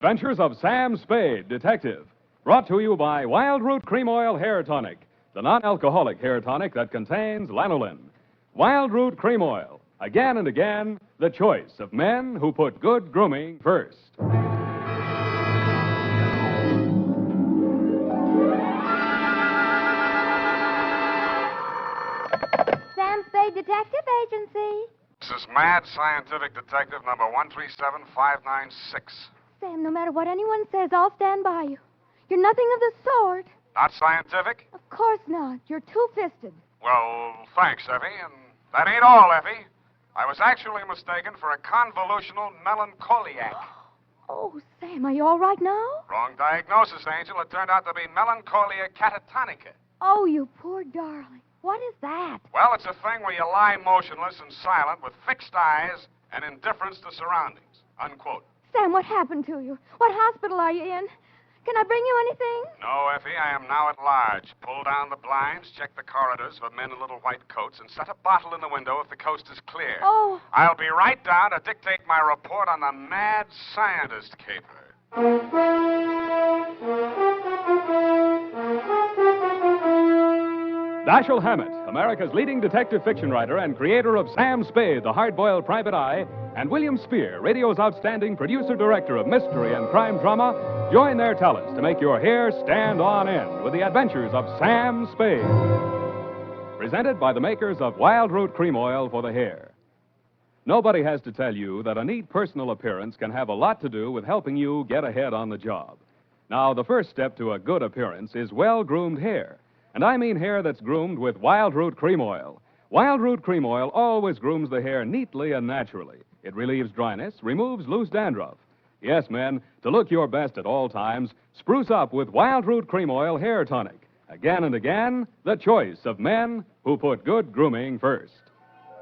Adventures of Sam Spade, Detective. Brought to you by Wild Root Cream Oil Hair Tonic, the non-alcoholic hair tonic that contains lanolin. Wild Root Cream Oil. Again and again, the choice of men who put good grooming first. Sam Spade Detective Agency. This is Mad Scientific Detective number 137596. Sam, no matter what anyone says, I'll stand by you. You're nothing of the sort. Not scientific? Of course not. You're two-fisted. Well, thanks, Effie. And that ain't all, Effie. I was actually mistaken for a convolutional melancholiac. Oh, Sam, are you all right now? Wrong diagnosis, Angel. It turned out to be melancholia catatonica. Oh, you poor darling. What is that? Well, it's a thing where you lie motionless and silent with fixed eyes and indifference to surroundings. Unquote. Sam, what happened to you? What hospital are you in? Can I bring you anything? No, Effie, I am now at large. Pull down the blinds, check the corridors for men in little white coats, and set a bottle in the window if the coast is clear. Oh. I'll be right down to dictate my report on the mad scientist caper. Dashiell Hammett, America's leading detective fiction writer and creator of Sam Spade, the hard-boiled private eye, and William Spier, radio's outstanding producer-director of mystery and crime drama, join their talents to make your hair stand on end with the adventures of Sam Spade. Presented by the makers of Wild Root Cream Oil for the hair. Nobody has to tell you that a neat personal appearance can have a lot to do with helping you get ahead on the job. Now, the first step to a good appearance is well-groomed hair. And I mean hair that's groomed with Wild Root Cream Oil. Wild Root Cream Oil always grooms the hair neatly and naturally. It relieves dryness, removes loose dandruff. Yes, men, to look your best at all times, spruce up with Wild Root Cream Oil Hair Tonic. Again and again, the choice of men who put good grooming first.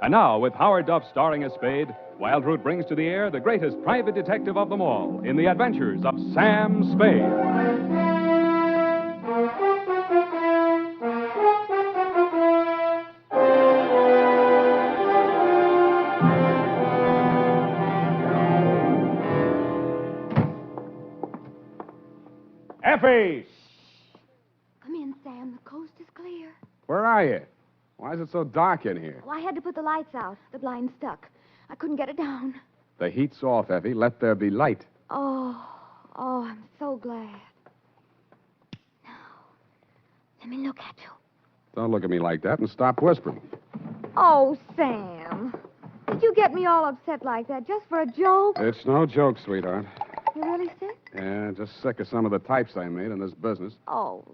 And now, with Howard Duff starring as Spade, Wild Root brings to the air the greatest private detective of them all in the adventures of Sam Spade. Effie! Come in, Sam. The coast is clear. Where are you? Why is it so dark in here? Oh, I had to put the lights out. The blind stuck. I couldn't get it down. The heat's off, Effie. Let there be light. Oh, I'm so glad. Now, let me look at you. Don't look at me like that and stop whispering. Oh, Sam. Did you get me all upset like that just for a joke? It's no joke, sweetheart. You really sick? Yeah, just sick of some of the types I made in this business. Oh,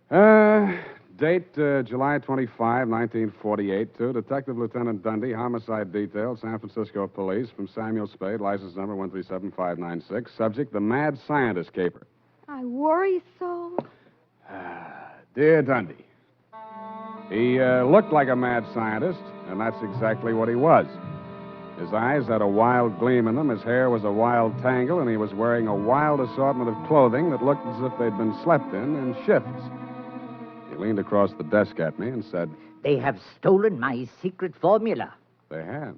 that. Date, July 25, 1948, to Detective Lieutenant Dunne, Homicide Detail, San Francisco Police, from Samuel Spade, license number 137596. Subject, the Mad Scientist caper. I worry so. Dear Dunne, he looked like a mad scientist, and that's exactly what he was. His eyes had a wild gleam in them, his hair was a wild tangle, and he was wearing a wild assortment of clothing that looked as if they'd been slept in shifts. He leaned across the desk at me and said, "They have stolen my secret formula." They had.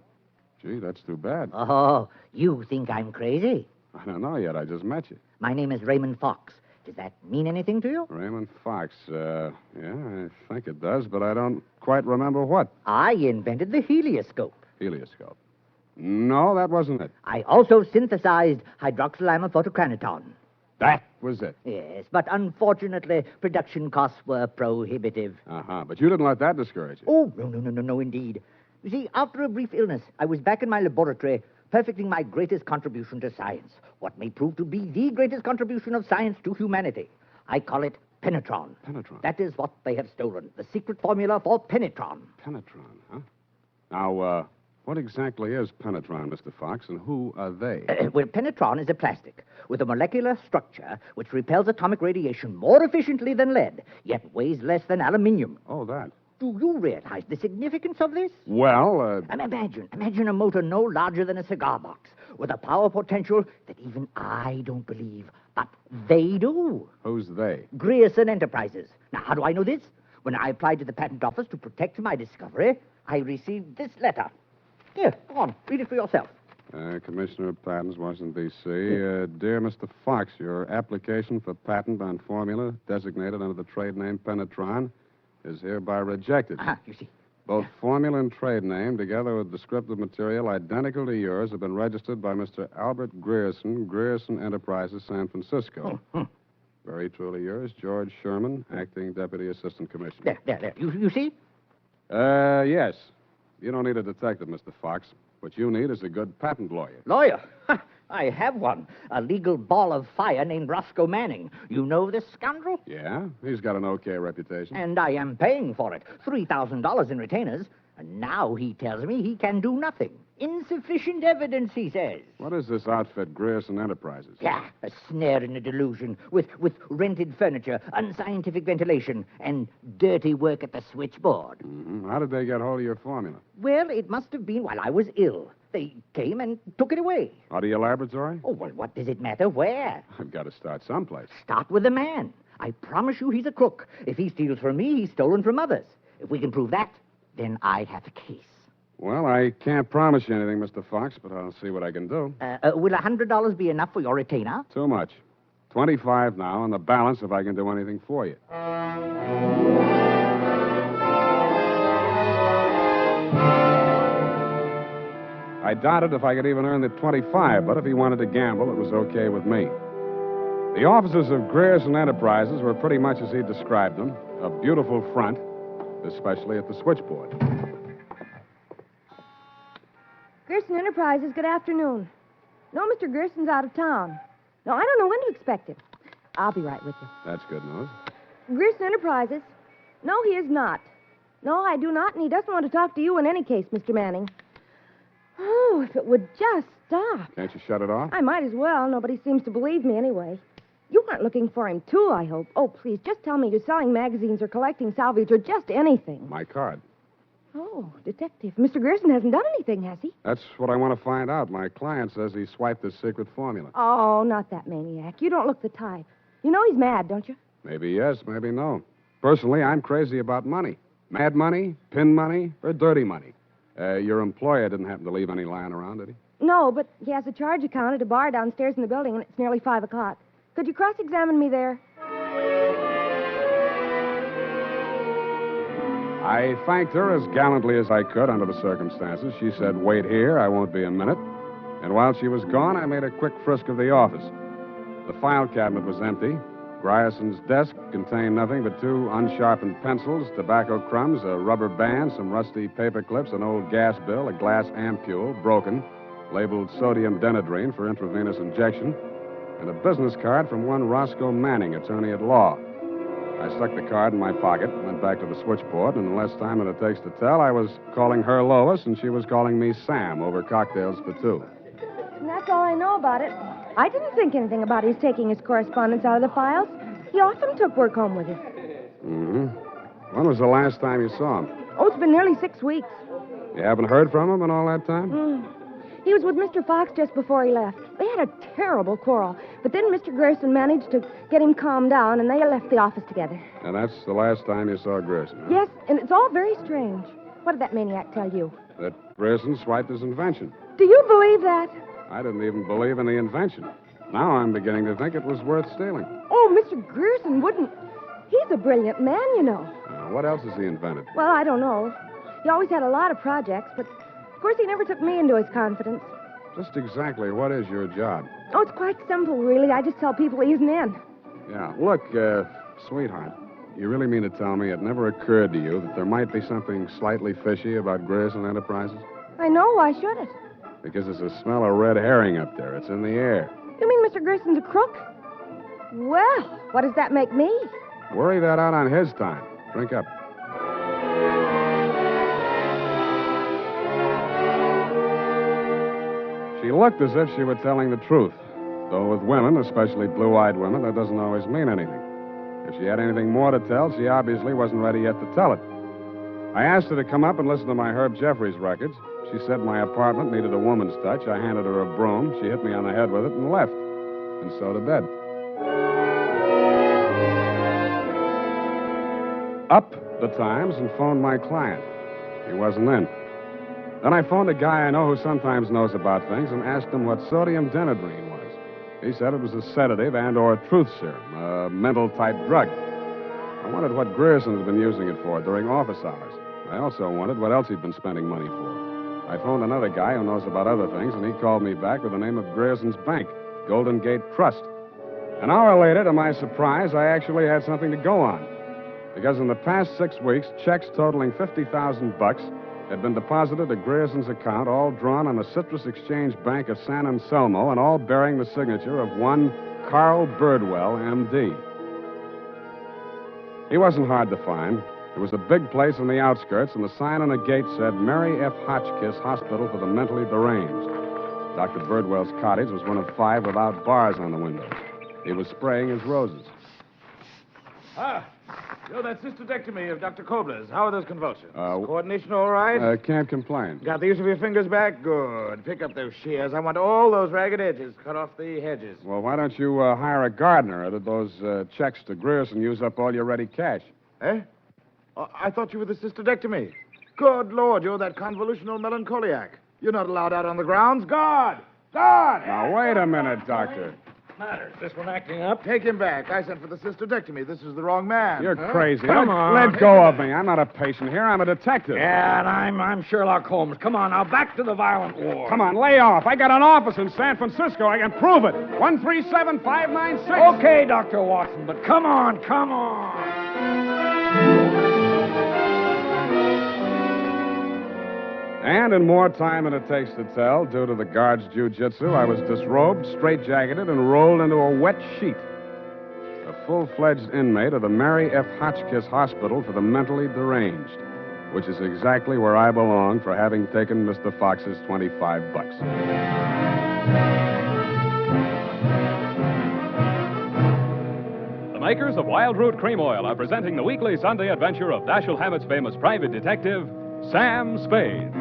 Gee, that's too bad. Oh, you think I'm crazy? I don't know yet. I just met you. My name is Raymond Fox. Does that mean anything to you? Raymond Fox. Yeah, I think it does, but I don't quite remember what. I invented the helioscope. Helioscope. No, that wasn't it. I also synthesized hydroxylamophotochronoton. That was it. Yes, but unfortunately, production costs were prohibitive. Uh-huh, but you didn't let that discourage you. Oh, no, indeed. You see, after a brief illness, I was back in my laboratory, perfecting my greatest contribution to science, what may prove to be the greatest contribution of science to humanity. I call it penetron. Penetron? That is what they have stolen, the secret formula for penetron. Penetron, huh? Now, what exactly is penetron, Mr. Fox, and who are they? Well, penetron is a plastic with a molecular structure which repels atomic radiation more efficiently than lead, yet weighs less than aluminium. Oh, that. Do you realize the significance of this? Well, Imagine a motor no larger than a cigar box, with a power potential that even I don't believe, but they do. Who's they? Grierson Enterprises. Now, how do I know this? When I applied to the patent office to protect my discovery, I received this letter. Here, go on, read it for yourself. Commissioner of Patents, Washington, D.C. Dear Mr. Fox, your application for patent on formula designated under the trade name Penetron is hereby rejected. You see. Both formula and trade name, together with descriptive material identical to yours, have been registered by Mr. Albert Grierson, Grierson Enterprises, San Francisco. Very truly yours, George Sherman, Acting Deputy Assistant Commissioner. There. You see? Yes. You don't need a detective, Mr. Fox. What you need is a good patent lawyer. Lawyer? I have one. A legal ball of fire named Roscoe Manning. You know this scoundrel? Yeah? He's got an okay reputation. And I am paying for it. $3,000 in retainers. And now he tells me he can do nothing. Insufficient evidence, he says. What is this outfit, Grierson Enterprises? Yeah, a snare in a delusion, with rented furniture, unscientific ventilation, and dirty work at the switchboard. Mm-hmm. How did they get hold of your formula? Well, it must have been while I was ill. They came and took it away. Out of your laboratory? Oh, well, what does it matter where? I've got to start someplace. Start with the man. I promise you he's a crook. If he steals from me, he's stolen from others. If we can prove that, then I have a case. Well, I can't promise you anything, Mr. Fox, but I'll see what I can do. Will $100 be enough for your retainer? Too much. 25 now, and the balance if I can do anything for you. I doubted if I could even earn the 25, but if he wanted to gamble, it was okay with me. The offices of Grierson Enterprises were pretty much as he described them, a beautiful front, especially at the switchboard. Grierson Enterprises, good afternoon. No, Mr. Grierson's out of town. No, I don't know when to expect him. I'll be right with you. That's good news. Grierson Enterprises? No, he is not. No, I do not, and he doesn't want to talk to you in any case, Mr. Manning. Oh, if it would just stop. Can't you shut it off? I might as well. Nobody seems to believe me anyway. You aren't looking for him, too, I hope. Oh, please, just tell me you're selling magazines or collecting salvage or just anything. My card. Oh, detective. Mr. Grierson hasn't done anything, has he? That's what I want to find out. My client says he swiped his secret formula. Oh, not that maniac. You don't look the type. You know he's mad, don't you? Maybe yes, maybe no. Personally, I'm crazy about money. Mad money, pin money, or dirty money. Your employer didn't happen to leave any lying around, did he? No, but he has a charge account at a bar downstairs in the building, and it's nearly 5 o'clock. Could you cross-examine me there? I thanked her as gallantly as I could under the circumstances. She said, "Wait here, I won't be a minute." And while she was gone, I made a quick frisk of the office. The file cabinet was empty. Grierson's desk contained nothing but 2 unsharpened pencils, tobacco crumbs, a rubber band, some rusty paper clips, an old gas bill, a glass ampule, broken, labeled sodium denadrine for intravenous injection, and a business card from one Roscoe Manning, attorney at law. I stuck the card in my pocket, went back to the switchboard, and in less time than it takes to tell, I was calling her Lois, and she was calling me Sam over cocktails for 2. And that's all I know about it. I didn't think anything about his taking his correspondence out of the files. He often took work home with him. Mm-hmm. When was the last time you saw him? Oh, it's been nearly 6 weeks. You haven't heard from him in all that time? He was with Mr. Fox just before he left. They had a terrible quarrel. But then Mr. Grierson managed to get him calmed down, and they left the office together. And that's the last time you saw Grierson, huh? Yes, and it's all very strange. What did that maniac tell you? That Grierson swiped his invention. Do you believe that? I didn't even believe in the invention. Now I'm beginning to think it was worth stealing. Oh, Mr. Grierson wouldn't. He's a brilliant man, you know. What else has he invented? Well, I don't know. He always had a lot of projects, but of course he never took me into his confidence. Just exactly what is your job? Oh, it's quite simple, really. I just tell people he isn't in. Yeah. Look, sweetheart, you really mean to tell me it never occurred to you that there might be something slightly fishy about Grierson Enterprises? I know. Why should it? Because there's a smell of red herring up there. It's in the air. You mean Mr. Grierson's a crook? Well, what does that make me? Worry that out on his time. Drink up. She looked as if she were telling the truth. Though with women, especially blue-eyed women, that doesn't always mean anything. If she had anything more to tell, she obviously wasn't ready yet to tell it. I asked her to come up and listen to my Herb Jeffries records. She said my apartment needed a woman's touch. I handed her a broom. She hit me on the head with it and left. And so to bed. Up the Times and phoned my client. He wasn't in. Then I phoned a guy I know who sometimes knows about things and asked him what sodium denadrine was. He said it was a sedative and/or truth serum, a mental-type drug. I wondered what Grierson had been using it for during office hours. I also wondered what else he'd been spending money for. I phoned another guy who knows about other things, and he called me back with the name of Grierson's bank, Golden Gate Trust. An hour later, to my surprise, I actually had something to go on. Because in the past 6 weeks, checks totaling $50,000 had been deposited to Grierson's account, all drawn on the Citrus Exchange Bank of San Anselmo, and all bearing the signature of one Carl Birdwell, M.D. He wasn't hard to find. It was a big place on the outskirts, and the sign on the gate said Mary F. Hotchkiss Hospital for the Mentally Deranged. Dr. Birdwell's cottage was one of 5 without bars on the windows. He was spraying his roses. You're that cystodectomy of Dr. Kobler's. How are those convulsions? Coordination all right? Can't complain. Got the use of your fingers back? Good. Pick up those shears. I want all those ragged edges. Cut off the hedges. Well, why don't you hire a gardener? Or did those checks to Grierson use up all your ready cash? Eh? I thought you were the cystodectomy. Good Lord, you're that convolutional melancholiac. You're not allowed out on the grounds. Guard! Guard! Now, wait a minute, Doctor. Matters. This one acting up? Take him back. I sent for the cystodectomy. This is the wrong man. You're crazy. Come on. Let go of me. I'm not a patient here. I'm a detective. Yeah, and I'm Sherlock Holmes. Come on, now, back to the violent war. Come on, lay off. I got an office in San Francisco. I can prove it. 137596. Okay, Dr. Watson, but come on, come on. And in more time than it takes to tell, due to the guard's jiu-jitsu, I was disrobed, straitjacketed, and rolled into a wet sheet. A full-fledged inmate of the Mary F. Hotchkiss Hospital for the Mentally Deranged, which is exactly where I belong for having taken Mr. Fox's $25. The makers of Wild Root Cream Oil are presenting the weekly Sunday adventure of Dashiell Hammett's famous private detective, Sam Spade.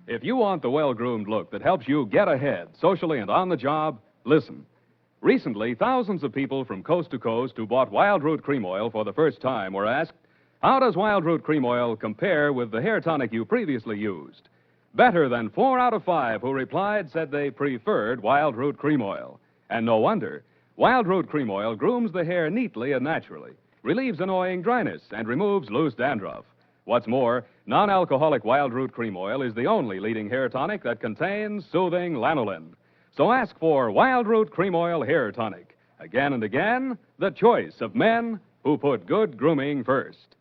If you want the well-groomed look that helps you get ahead, socially and on the job, listen. Recently, thousands of people from coast to coast who bought Wild Root Cream Oil for the first time were asked, how does Wild Root Cream Oil compare with the hair tonic you previously used? Better than 4 out of 5 who replied said they preferred Wild Root Cream Oil. And no wonder. Wild Root Cream Oil grooms the hair neatly and naturally, relieves annoying dryness, and removes loose dandruff. What's more, non-alcoholic Wild Root Cream Oil is the only leading hair tonic that contains soothing lanolin. So ask for Wild Root Cream Oil Hair Tonic. Again and again, the choice of men who put good grooming first.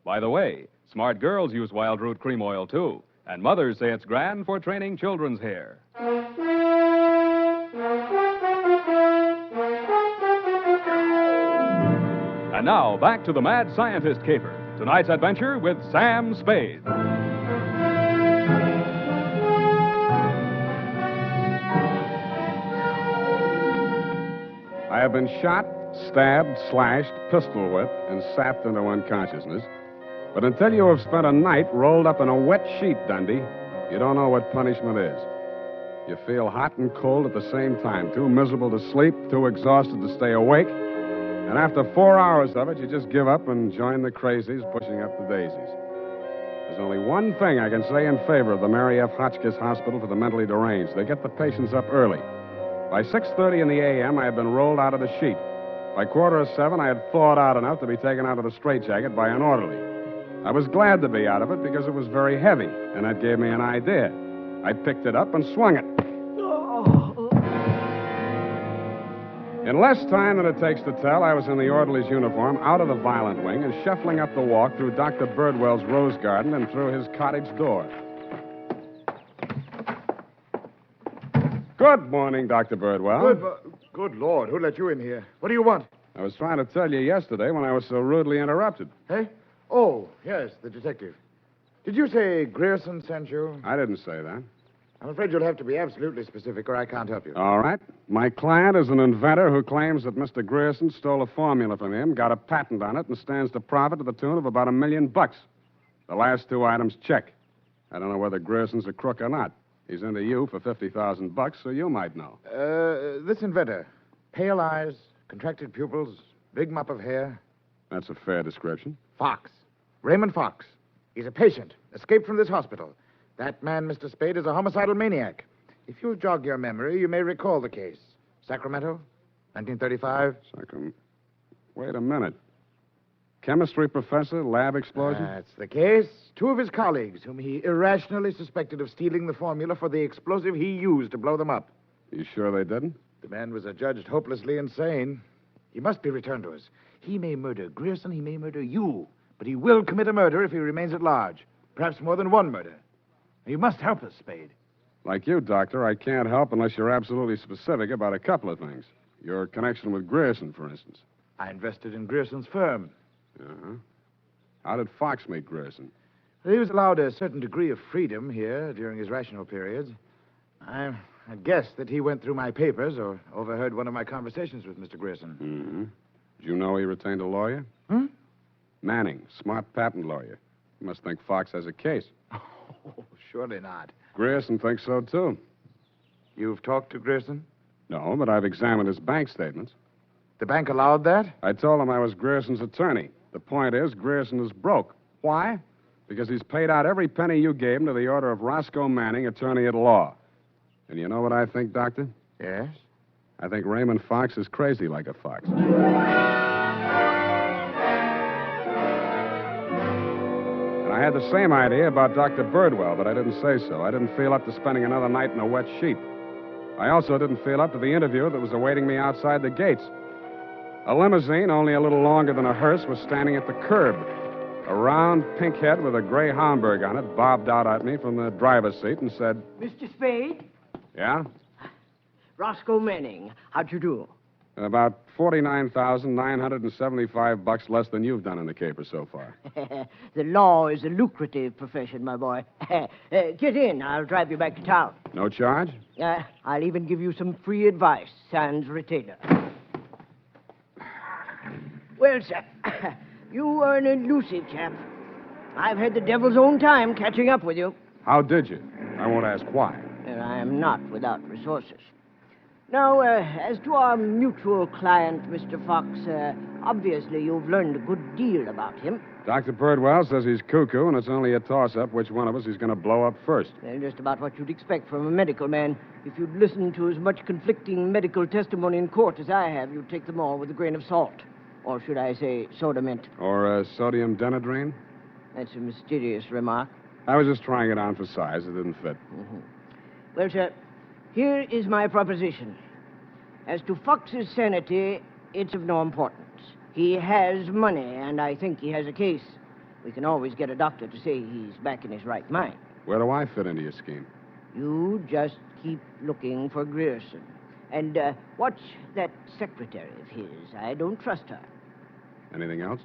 By the way, smart girls use Wild Root Cream Oil, too. And mothers say it's grand for training children's hair. And now, back to the mad scientist caper. Tonight's adventure with Sam Spade. I have been shot, stabbed, slashed, pistol whipped, and sapped into unconsciousness. But until you have spent a night rolled up in a wet sheet, Dundee, you don't know what punishment is. You feel hot and cold at the same time, too miserable to sleep, too exhausted to stay awake. And after 4 hours of it, you just give up and join the crazies pushing up the daisies. There's only one thing I can say in favor of the Mary F. Hotchkiss Hospital for the Mentally Deranged. They get the patients up early. By 6:30 in the a.m., I had been rolled out of the sheet. By 6:45, I had thawed out enough to be taken out of the straitjacket by an orderly. I was glad to be out of it because it was very heavy, and that gave me an idea. I picked it up and swung it. In less time than it takes to tell, I was in the orderly's uniform, out of the violent wing, and shuffling up the walk through Dr. Birdwell's rose garden and through his cottage door. Good morning, Dr. Birdwell. Good Lord, who let you in here? What do you want? I was trying to tell you yesterday when I was so rudely interrupted. Hey? Oh, yes, the detective. Did you say Grierson sent you? I didn't say that. I'm afraid you'll have to be absolutely specific or I can't help you. All right. My client is an inventor who claims that Mr. Grierson stole a formula from him, got a patent on it, and stands to profit to the tune of about $1 million. The last 2 items check. I don't know whether Grierson's a crook or not. He's into you for $50,000, so you might know. This inventor. Pale eyes, contracted pupils, big mop of hair. That's a fair description. Fox. Raymond Fox. He's a patient, escaped from this hospital. That man, Mr. Spade, is a homicidal maniac. If you'll jog your memory, you may recall the case. Sacramento, 1935. Wait a minute. Chemistry professor, lab explosion? That's the case. Two of his colleagues, whom he irrationally suspected of stealing the formula for the explosive he used to blow them up. You sure they didn't? The man was adjudged hopelessly insane. He must be returned to us. He may murder Grierson, he may murder you, but he will commit a murder if he remains at large. Perhaps more than one murder. You must help us, Spade. Like you, Doctor, I can't help unless you're absolutely specific about a couple of things. Your connection with Grierson, for instance. I invested in Grierson's firm. Uh-huh. How did Fox meet Grierson? He was allowed a certain degree of freedom here during his rational periods. I guessed that he went through my papers or overheard one of my conversations with Mr. Grierson. Mm-hmm. Did you know he retained a lawyer? Hmm? Manning, smart patent lawyer. You must think Fox has a case. Oh, surely not. Grierson thinks so, too. You've talked to Grierson? No, but I've examined his bank statements. The bank allowed that? I told him I was Grierson's attorney. The point is, Grierson is broke. Why? Because he's paid out every penny you gave him to the order of Roscoe Manning, attorney at law. And you know what I think, Doctor? Yes? I think Raymond Fox is crazy like a fox. And I had the same idea about Dr. Birdwell, but I didn't say so. I didn't feel up to spending another night in a wet sheet. I also didn't feel up to the interview that was awaiting me outside the gates. A limousine, only a little longer than a hearse, was standing at the curb. A round, pink head with a gray Homburg on it bobbed out at me from the driver's seat and said, Mr. Spade? Yeah? Roscoe Manning. How'd you do? About $49,975 less than you've done in the caper so far. The law is a lucrative profession, my boy. Get in. I'll drive you back to town. No charge? I'll even give you some free advice, sans retainer. Well, sir, you are an elusive chap. I've had the devil's own time catching up with you. How did you? I won't ask why. And I am not without resources. Now, as to our mutual client, Mr. Fox, obviously you've learned a good deal about him. Dr. Birdwell says he's cuckoo, and it's only a toss-up which one of us he's going to blow up first. Just about what you'd expect from a medical man. If you'd listened to as much conflicting medical testimony in court as I have, you'd take them all with a grain of salt. Or should I say soda mint? Or sodium denadrine? That's a mysterious remark. I was just trying it on for size. It didn't fit. Mm-hmm. Well, sir, here is my proposition. As to Fox's sanity, it's of no importance. He has money, and I think he has a case. We can always get a doctor to say he's back in his right mind. Where do I fit into your scheme? You just keep looking for Grierson. And watch that secretary of his. I don't trust her. Anything else?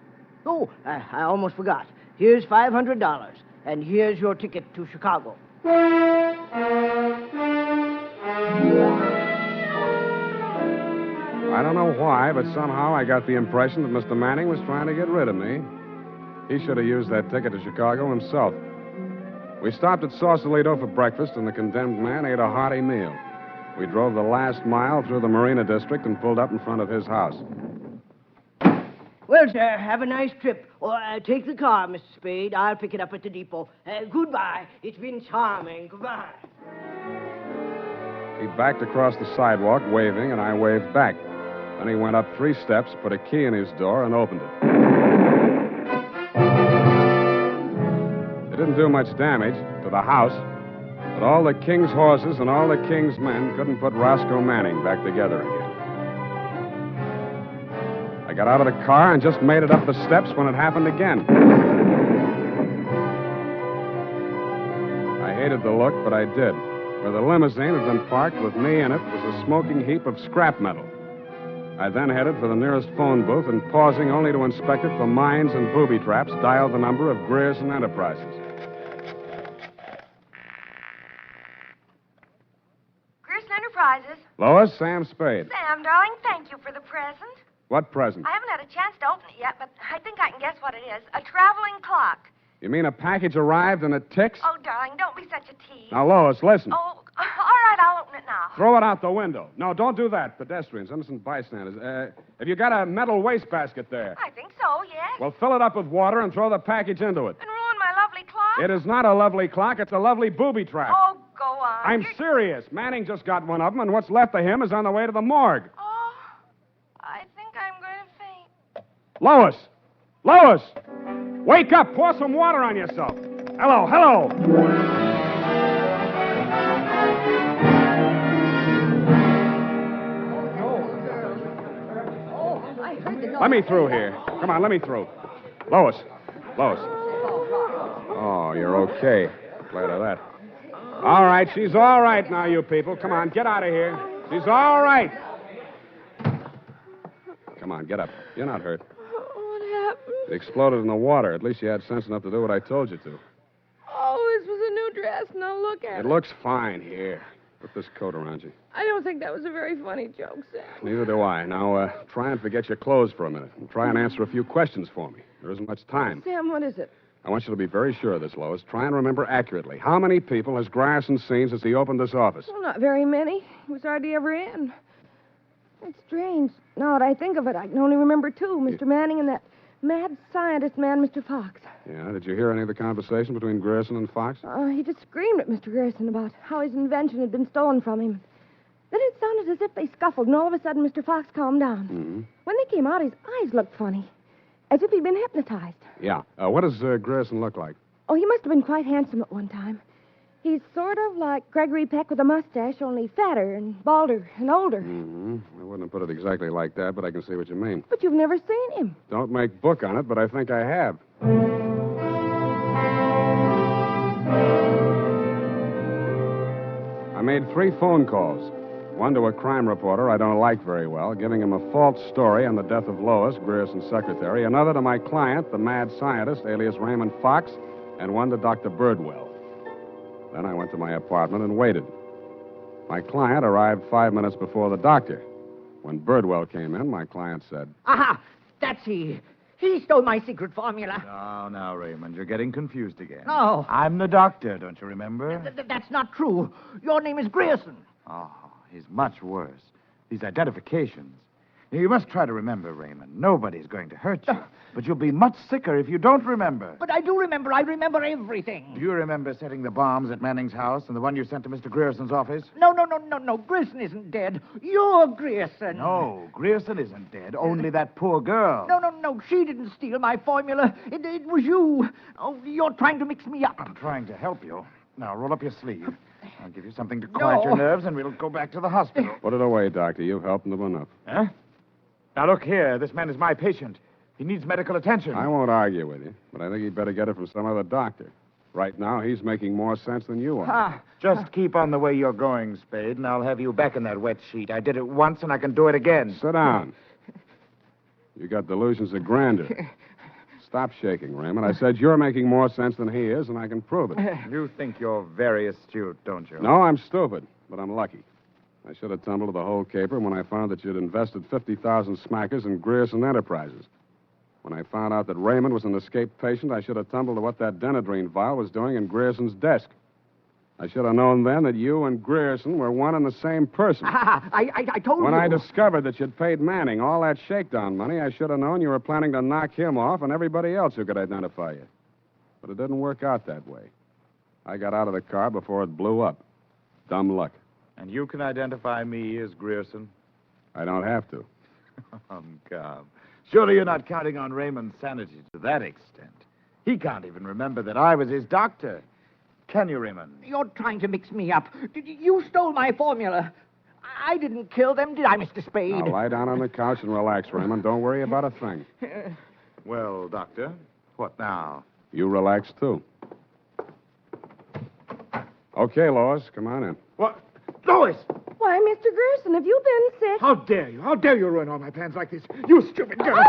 Oh, I almost forgot. Here's $500, and here's your ticket to Chicago. I don't know why, but somehow I got the impression that Mr. Manning was trying to get rid of me. He should have used that ticket to Chicago himself. We stopped at Sausalito for breakfast, and the condemned man ate a hearty meal. We drove the last mile through the Marina District and pulled up in front of his house. Well, sir, have a nice trip. Or take the car, Mr. Spade. I'll pick it up at the depot. Goodbye. It's been charming. Goodbye. He backed across the sidewalk, waving, and I waved back. Then he went up 3 steps, put a key in his door, and opened it. It didn't do much damage to the house, but all the king's horses and all the king's men couldn't put Roscoe Manning back together again. I got out of the car and just made it up the steps when it happened again. I hated the look, but I did. Where the limousine had been parked with me in it was a smoking heap of scrap metal. I then headed for the nearest phone booth and, pausing only to inspect it for mines and booby traps, dialed the number of Grierson Enterprises. Grierson Enterprises. Lois, Sam Spade. Sam, darling, thank you for the present. What present? I haven't had a chance to open it yet, but I think I can guess what it is. A traveling clock. You mean a package arrived and it ticks? Oh, darling, don't be such a tease. Now, Lois, listen. Oh, all right, I'll open it now. Throw it out the window. No, don't do that. Pedestrians, innocent bystanders. Have you got a metal wastebasket there? I think so, yes. Well, fill it up with water and throw the package into it. And ruin my lovely clock? It is not a lovely clock. It's a lovely booby trap. Oh, go on. I'm serious. Manning just got one of them, and what's left of him is on the way to the morgue. Oh, I think I'm going to faint. Lois! Lois! Wake up! Pour some water on yourself. Hello, hello! Let me through here. Come on, let me through. Lois. Lois. Oh, you're okay. Glad of that. All right, she's all right now, you people. Come on, get out of here. She's all right. Come on, get up. You're not hurt. What happened? It exploded in the water. At least you had sense enough to do what I told you to. Oh, this was a new dress. Now look at it. It looks fine here. Put this coat around you. I don't think that was a very funny joke, Sam. Neither do I. Now, try and forget your clothes for a minute and try and answer a few questions for me. There isn't much time. Sam, what is it? I want you to be very sure of this, Lois. Try and remember accurately. How many people has Grierson seen since he opened this office? Well, not very many. He was hardly ever in. It's strange. Now that I think of it, I can only remember two, Mr. Manning and that mad scientist man, Mr. Fox. Yeah, did you hear any of the conversation between Grierson and Fox? He just screamed at Mr. Grierson about how his invention had been stolen from him. Then it sounded as if they scuffled, and all of a sudden Mr. Fox calmed down. Mm-hmm. When they came out, his eyes looked funny, as if he'd been hypnotized. Yeah. What does Grierson look like? Oh, he must have been quite handsome at one time. He's sort of like Gregory Peck with a mustache, only fatter and balder and older. Mm-hmm. I wouldn't have put it exactly like that, but I can see what you mean. But you've never seen him. Don't make book on it, but I think I have. I made 3 phone calls. One to a crime reporter I don't like very well, giving him a false story on the death of Lois, Grierson's secretary. Another to my client, the mad scientist, alias Raymond Fox. And one to Dr. Birdwell. Then I went to my apartment and waited. My client arrived 5 minutes before the doctor. When Birdwell came in, my client said, Aha! That's he. He stole my secret formula. Now, Raymond, you're getting confused again. Oh. I'm the doctor, don't you remember? That's not true. Your name is Grierson. Oh, he's much worse. These identifications. Now, you must try to remember, Raymond. Nobody's going to hurt you. But you'll be much sicker if you don't remember. But I do remember. I remember everything. Do you remember setting the bombs at Manning's house and the one you sent to Mr. Grierson's office? No. Grierson isn't dead. You're Grierson. No, Grierson isn't dead. Only that poor girl. No. She didn't steal my formula. It was you. Oh, you're trying to mix me up. I'm trying to help you. Now, roll up your sleeve. I'll give you something to quiet your nerves, and we'll go back to the hospital. Put it away, Doctor. You've helped him enough. Huh? Now, look here. This man is my patient. He needs medical attention. I won't argue with you, but I think he'd better get it from some other doctor. Right now, he's making more sense than you are. Just keep on the way you're going, Spade, and I'll have you back in that wet sheet. I did it once, and I can do it again. Sit down. You got delusions of grandeur. Stop shaking, Raymond. I said you're making more sense than he is, and I can prove it. You think you're very astute, don't you? No, I'm stupid, but I'm lucky. I should have tumbled to the whole caper when I found that you'd invested 50,000 smackers in Grierson Enterprises. When I found out that Raymond was an escaped patient, I should have tumbled to what that Denadrine vial was doing in Grierson's desk. I should have known then that you and Grierson were one and the same person. I told you. When I discovered that you'd paid Manning all that shakedown money, I should have known you were planning to knock him off and everybody else who could identify you. But it didn't work out that way. I got out of the car before it blew up. Dumb luck. And you can identify me as Grierson? I don't have to. Come. Surely you're not counting on Raymond's sanity to that extent. He can't even remember that I was his doctor. Can you, Raymond? You're trying to mix me up. You stole my formula. I didn't kill them, did I, Mr. Spade? Now, lie down on the couch and relax, Raymond. Don't worry about a thing. Well, Doctor, what now? You relax, too. Okay, Lois, come on in. What? Lois! Why, Mr. Grierson, have you been sick? How dare you? How dare you ruin all my plans like this? You stupid girl!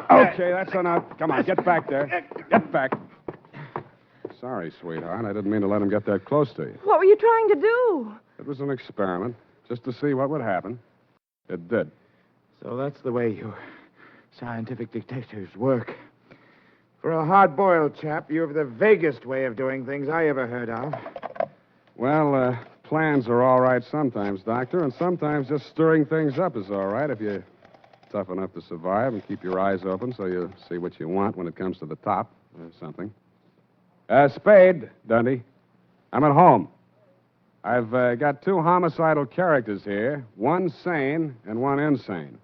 Okay, that's enough. Come on, get back there. Get back. Sorry, sweetheart. I didn't mean to let him get that close to you. What were you trying to do? It was an experiment, just to see what would happen. It did. So that's the way you scientific detectives work. For a hard-boiled chap, you have the vaguest way of doing things I ever heard of. Well, plans are all right sometimes, Doctor, and sometimes just stirring things up is all right if you're tough enough to survive and keep your eyes open so you see what you want when it comes to the top or something. Spade, Dundee. I'm at home. I've got two homicidal characters here, one sane and one insane.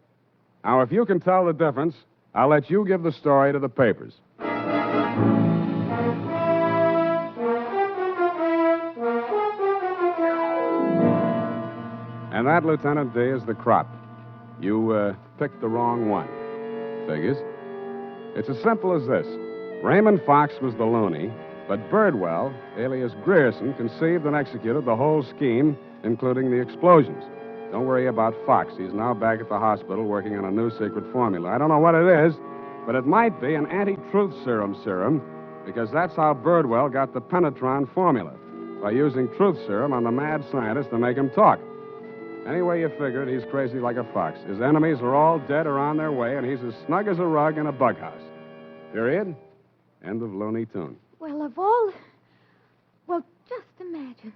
Now, if you can tell the difference, I'll let you give the story to the papers. And that, Lieutenant D, is the crop. You picked the wrong one. Figures. It's as simple as this. Raymond Fox was the loony, but Birdwell, alias Grierson, conceived and executed the whole scheme, including the explosions. Don't worry about Fox. He's now back at the hospital working on a new secret formula. I don't know what it is, but it might be an anti-truth serum, because that's how Birdwell got the penetron formula, by using truth serum on the mad scientist to make him talk. Any way you figure it, he's crazy like a fox. His enemies are all dead or on their way, and he's as snug as a rug in a bug house. Period. End of Looney Tune. Well, of all... Well, just imagine.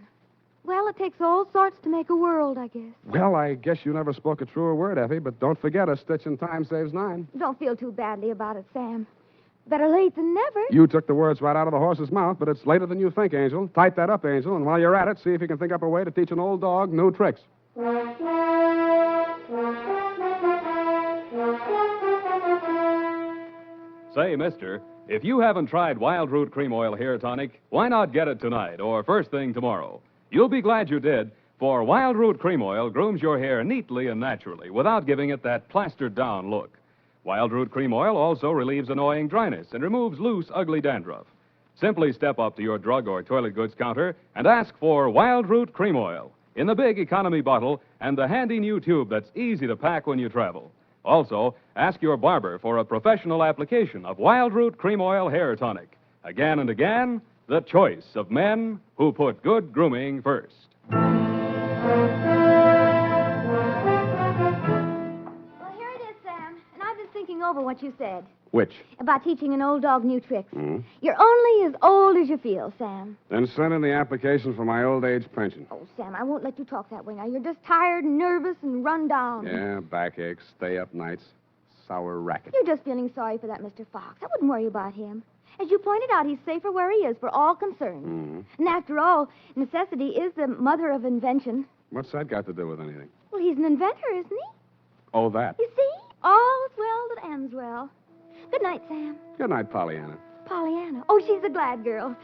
Well, it takes all sorts to make a world, I guess. Well, I guess you never spoke a truer word, Effie, but don't forget a stitch in time saves 9. Don't feel too badly about it, Sam. Better late than never. You took the words right out of the horse's mouth, but it's later than you think, Angel. Type that up, Angel, and while you're at it, see if you can think up a way to teach an old dog new tricks. Say, mister, if you haven't tried Wild Root Cream Oil Hair Tonic, why not get it tonight or first thing tomorrow? You'll be glad you did, for Wild Root Cream Oil grooms your hair neatly and naturally without giving it that plastered-down look. Wild Root Cream Oil also relieves annoying dryness and removes loose, ugly dandruff. Simply step up to your drug or toilet goods counter and ask for Wild Root Cream Oil in the big economy bottle and the handy new tube that's easy to pack when you travel. Also, ask your barber for a professional application of Wild Root Cream Oil Hair Tonic. Again and again, the choice of men who put good grooming first. Well, here it is, Sam. And I've been thinking over what you said. Which? About teaching an old dog new tricks. Mm-hmm. You're only as old as you feel, Sam. Then send in the application for my old age pension. Oh, Sam, I won't let you talk that way now. You're just tired and nervous and run down. Yeah, backaches, stay-up nights, sour racket. You're just feeling sorry for that Mr. Fox. I wouldn't worry about him. As you pointed out, he's safer where he is for all concerned. Mm-hmm. And after all, necessity is the mother of invention. What's that got to do with anything? Well, he's an inventor, isn't he? Oh, that. You see? All's well that ends well. Good night, Sam. Good night, Pollyanna. Pollyanna. Oh, she's a glad girl.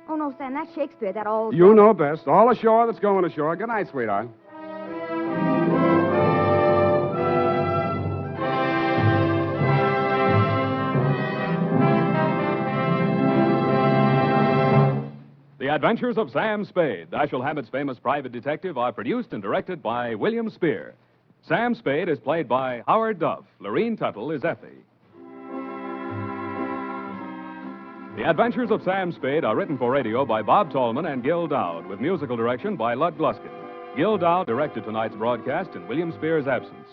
Oh, no, Sam, that's Shakespeare, that old... You know best. All ashore that's going ashore. Good night, sweetheart. The Adventures of Sam Spade, Dashiell Hammett's famous private detective, are produced and directed by William Spier. Sam Spade is played by Howard Duff. Lurene Tuttle is Effie. The Adventures of Sam Spade are written for radio by Bob Tallman and Gil Dowd, with musical direction by Lud Gluskin. Gil Dowd directed tonight's broadcast in William Spier's absence.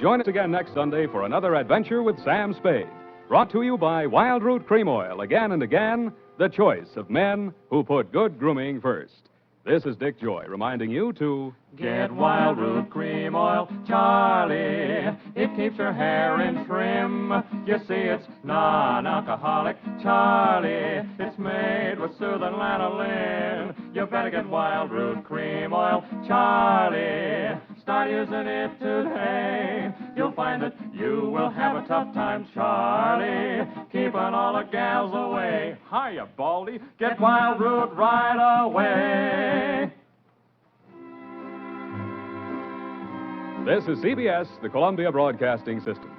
Join us again next Sunday for another adventure with Sam Spade. Brought to you by Wild Root Cream Oil, again and again, the choice of men who put good grooming first. This is Dick Joy reminding you to... Get Wild Root Cream Oil, Charlie. It keeps your hair in trim. You see, it's non-alcoholic, Charlie. It's made with soothing lanolin. You better get Wild Root Cream Oil, Charlie. Start using it today. You'll find that you will have a tough time, Charlie, keeping all the gals away. Hiya, Baldy. Get Wild Root right away. This is CBS, the Columbia Broadcasting System.